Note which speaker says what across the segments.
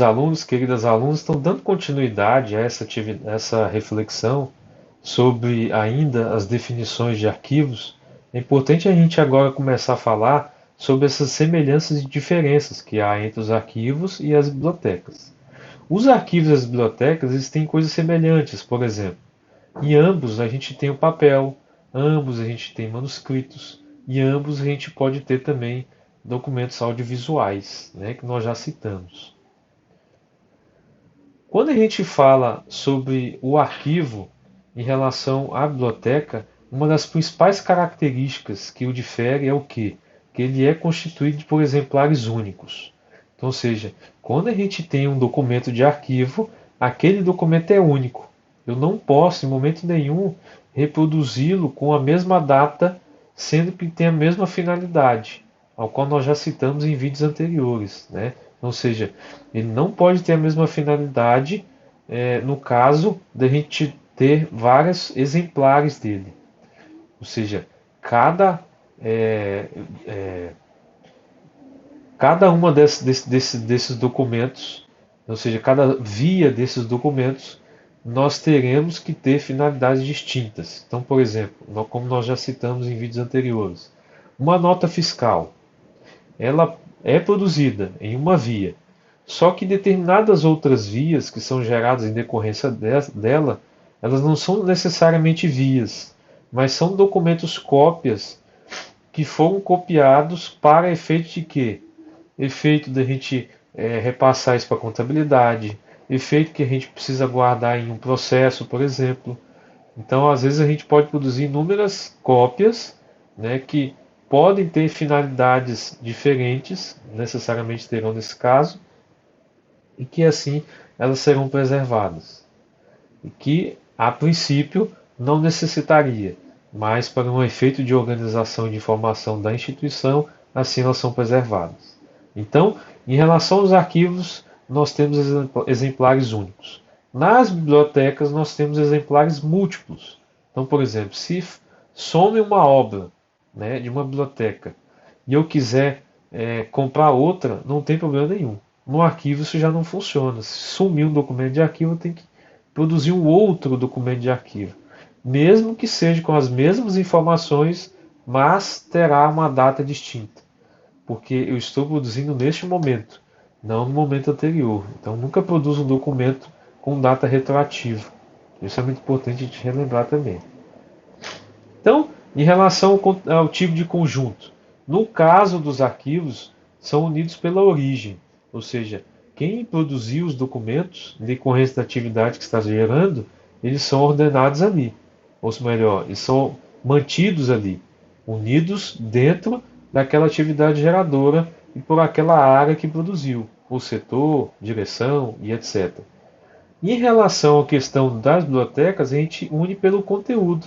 Speaker 1: alunos, queridas alunas, estão dando continuidade a essa reflexão sobre ainda as definições de arquivos. É importante a gente agora começar a falar sobre essas semelhanças e diferenças que há entre os arquivos e as bibliotecas. Os arquivos e as bibliotecas eles têm coisas semelhantes, por exemplo. Em ambos a gente tem o papel, ambos a gente tem manuscritos e ambos a gente pode ter também documentos audiovisuais, né, que nós já citamos. Quando a gente fala sobre o arquivo em relação à biblioteca, uma das principais características que o difere é o quê? Que ele é constituído por exemplares únicos. Então, ou seja, quando a gente tem um documento de arquivo, aquele documento é único. Eu não posso, em momento nenhum, reproduzi-lo com a mesma data, sendo que tem a mesma finalidade, ao qual nós já citamos em vídeos anteriores, né? Ou seja, ele não pode ter a mesma finalidade no caso de a gente ter vários exemplares dele. Ou seja, cada, é, é, cada uma desses documentos, ou seja, cada via desses documentos, nós teremos que ter finalidades distintas. Então, por exemplo, como nós já citamos em vídeos anteriores, uma nota fiscal, ela é produzida em uma via, só que determinadas outras vias que são geradas em decorrência dela, elas não são necessariamente vias, mas são documentos cópias que foram copiados para efeito de quê? Efeito da gente repassar isso para a contabilidade, efeito que a gente precisa guardar em um processo, por exemplo. Então, às vezes, a gente pode produzir inúmeras cópias, né, que podem ter finalidades diferentes, necessariamente terão nesse caso, e que assim elas serão preservadas. E que, a princípio, não necessitaria, mas para um efeito de organização e de informação da instituição, assim elas são preservadas. Então, em relação aos arquivos, nós temos exemplares únicos. Nas bibliotecas, nós temos exemplares múltiplos. Então, por exemplo, se some uma obra, né, de uma biblioteca e eu quiser comprar outra, não tem problema nenhum. No arquivo isso já não funciona. Se sumir um documento de arquivo, tem que produzir um outro documento de arquivo. Mesmo que seja com as mesmas informações, mas terá uma data distinta. Porque eu estou produzindo neste momento, não no momento anterior. Então nunca produzo um documento com data retroativa. Isso é muito importante a gente relembrar também. Então, em relação ao tipo de conjunto, no caso dos arquivos, são unidos pela origem, ou seja, quem produziu os documentos em decorrência da atividade que está gerando, eles são ordenados ali, ou melhor, eles são mantidos ali, unidos dentro daquela atividade geradora e por aquela área que produziu, o setor, direção e etc. Em relação à questão das bibliotecas, a gente une pelo conteúdo.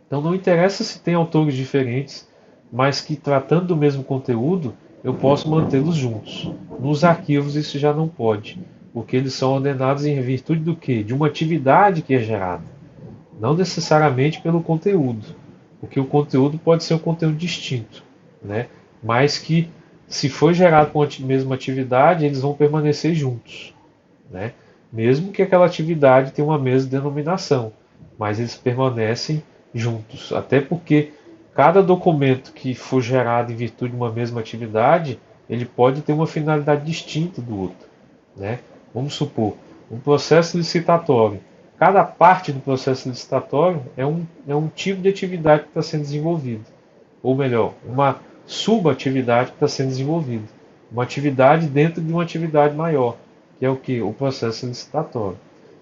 Speaker 1: Então não interessa se tem autores diferentes, mas que tratando do mesmo conteúdo, eu posso mantê-los juntos. Nos arquivos isso já não pode, porque eles são ordenados em virtude do quê? De uma atividade que é gerada, não necessariamente pelo conteúdo, porque o conteúdo pode ser um conteúdo distinto, né? Mas que se for gerado com a mesma atividade, eles vão permanecer juntos, né? Mesmo que aquela atividade tenha uma mesma denominação, mas eles permanecem juntos, até porque cada documento que for gerado em virtude de uma mesma atividade, ele pode ter uma finalidade distinta do outro, né? Vamos supor, um processo licitatório. Cada parte do processo licitatório é um tipo de atividade que está sendo desenvolvida. Ou melhor, uma subatividade que está sendo desenvolvida. Uma atividade dentro de uma atividade maior, que é o que? O processo licitatório.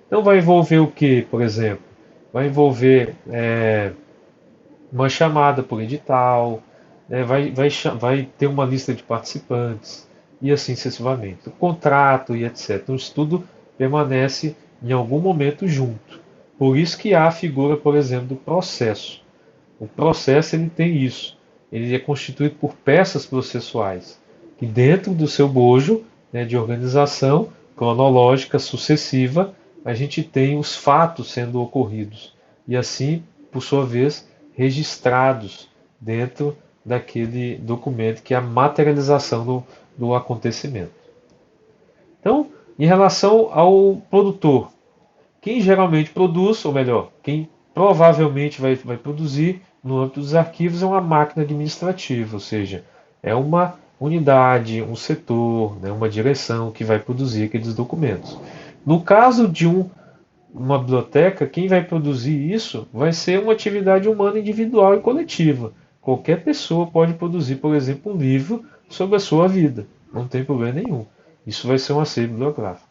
Speaker 1: Então vai envolver o que, por exemplo? Vai envolver uma chamada por edital, né? Vai ter uma lista de participantes e assim sucessivamente. O contrato e etc. Então isso tudo permanece em algum momento junto. Por isso que há a figura, por exemplo, do processo. O processo ele tem isso. Ele é constituído por peças processuais, que dentro do seu bojo, né, de organização cronológica sucessiva, a gente tem os fatos sendo ocorridos. E assim, por sua vez, registrados dentro daquele documento que é a materialização do acontecimento. Então, em relação ao produtor, quem geralmente produz, ou melhor, quem provavelmente vai produzir no âmbito dos arquivos é uma máquina administrativa, ou seja, é uma unidade, um setor, né, uma direção que vai produzir aqueles documentos. No caso de uma biblioteca, quem vai produzir isso vai ser uma atividade humana individual e coletiva. Qualquer pessoa pode produzir, por exemplo, um livro sobre a sua vida. Não tem problema nenhum. Isso vai ser um acervo bibliográfico.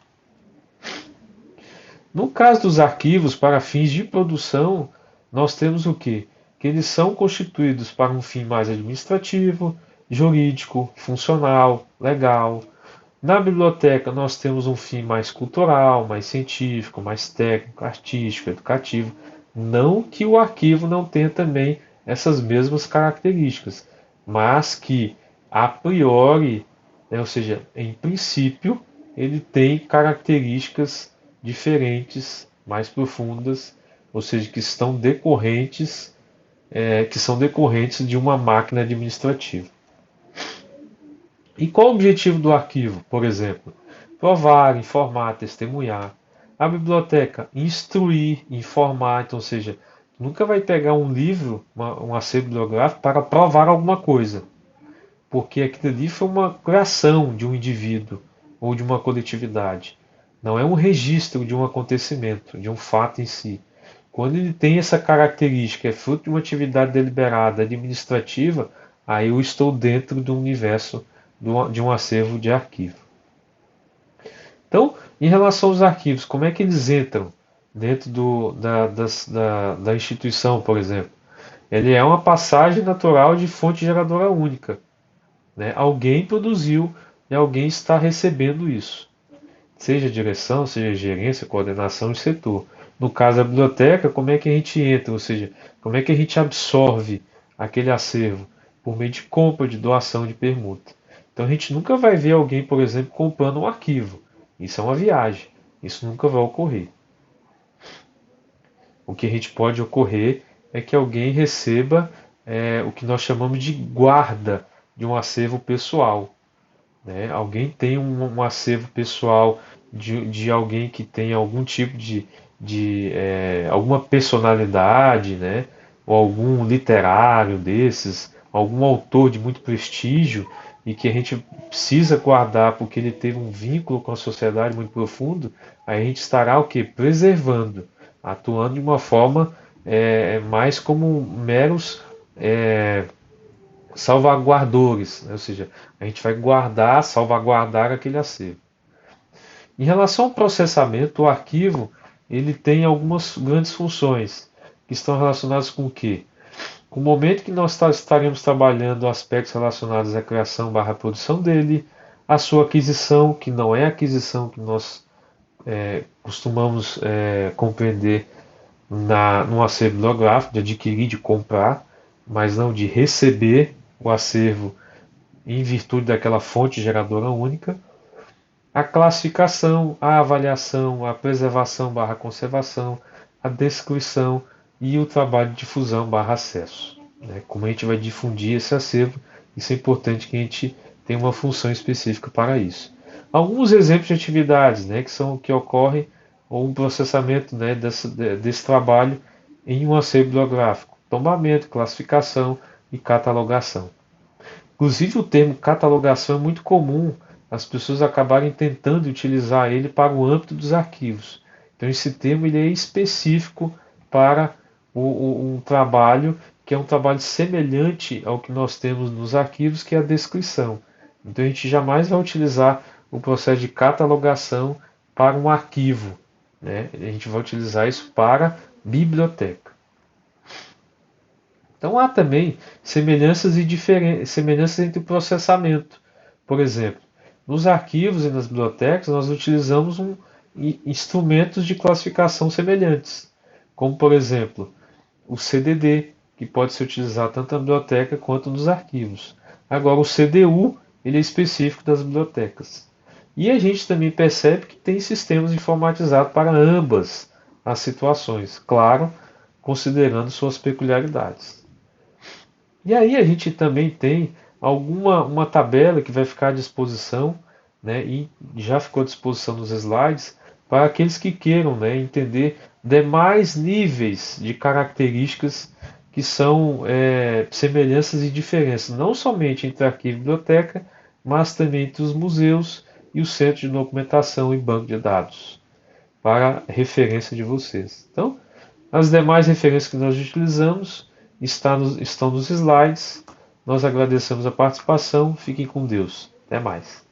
Speaker 1: No caso dos arquivos para fins de produção, nós temos o quê? Que eles são constituídos para um fim mais administrativo, jurídico, funcional, legal. Na biblioteca, nós temos um fim mais cultural, mais científico, mais técnico, artístico, educativo. Não que o arquivo não tenha também essas mesmas características, mas que a priori, né, ou seja, em princípio, ele tem características diferentes, mais profundas, ou seja, que são decorrentes de uma máquina administrativa. E qual o objetivo do arquivo, por exemplo? Provar, informar, testemunhar. A biblioteca, instruir, informar, então, ou seja, nunca vai pegar um livro, um acervo bibliográfico, para provar alguma coisa, porque aquilo ali foi uma criação de um indivíduo ou de uma coletividade. Não é um registro de um acontecimento, de um fato em si. Quando ele tem essa característica, é fruto de uma atividade deliberada administrativa, aí eu estou dentro do universo de um acervo de arquivo. Então, em relação aos arquivos, como é que eles entram dentro da instituição, por exemplo? Ele é uma passagem natural de fonte geradora única, né? Alguém produziu e alguém está recebendo isso. Seja direção, seja gerência, coordenação e setor. No caso da biblioteca, como é que a gente entra? Ou seja, como é que a gente absorve aquele acervo? Por meio de compra, de doação, de permuta. Então a gente nunca vai ver alguém, por exemplo, comprando um arquivo. Isso é uma viagem. Isso nunca vai ocorrer. O que a gente pode ocorrer é que alguém receba o que nós chamamos de guarda de um acervo pessoal. Né? Alguém tem um acervo pessoal de alguém que tem algum tipo de alguma personalidade, né? Ou algum literário desses, algum autor de muito prestígio e que a gente precisa guardar porque ele teve um vínculo com a sociedade muito profundo, aí a gente estará o que? Preservando, atuando de uma forma mais como meros é, salvaguardores, né? Ou seja, a gente vai guardar, salvaguardar aquele acervo. Em relação ao processamento, o arquivo ele tem algumas grandes funções que estão relacionadas com o quê? Com o momento que nós estaremos trabalhando aspectos relacionados à criação barra produção dele, a sua aquisição, que não é a aquisição que nós costumamos compreender no acervo bibliográfico, de adquirir, de comprar, mas não de receber o acervo em virtude daquela fonte geradora única, a classificação, a avaliação, a preservação barra conservação, a descrição e o trabalho de difusão barra acesso. Né? Como a gente vai difundir esse acervo, isso é importante que a gente tenha uma função específica para isso. Alguns exemplos de atividades, né, que ocorrem ou um processamento, né, desse trabalho em um acervo bibliográfico: tombamento, classificação e catalogação. Inclusive o termo catalogação é muito comum as pessoas acabarem tentando utilizar ele para o âmbito dos arquivos. Então esse termo ele é específico para um trabalho que é um trabalho semelhante ao que nós temos nos arquivos, que é a descrição. Então a gente jamais vai utilizar o processo de catalogação para um arquivo, né? A gente vai utilizar isso para biblioteca. Então há também semelhanças semelhanças entre o processamento. Por exemplo, nos arquivos e nas bibliotecas nós utilizamos instrumentos de classificação semelhantes, como por exemplo o CDD, que pode ser utilizado tanto na biblioteca quanto nos arquivos. Agora o CDU ele é específico das bibliotecas. E a gente também percebe que tem sistemas informatizados para ambas as situações, claro, considerando suas peculiaridades. E aí a gente também tem uma tabela que vai ficar à disposição né, e já ficou à disposição nos slides para aqueles que queiram, né, entender demais níveis de características que são semelhanças e diferenças, não somente entre arquivo e biblioteca, mas também entre os museus e o centro de documentação e banco de dados, para referência de vocês. Então, as demais referências que nós utilizamos estão nos slides. Nós agradecemos a participação. Fiquem com Deus. Até mais.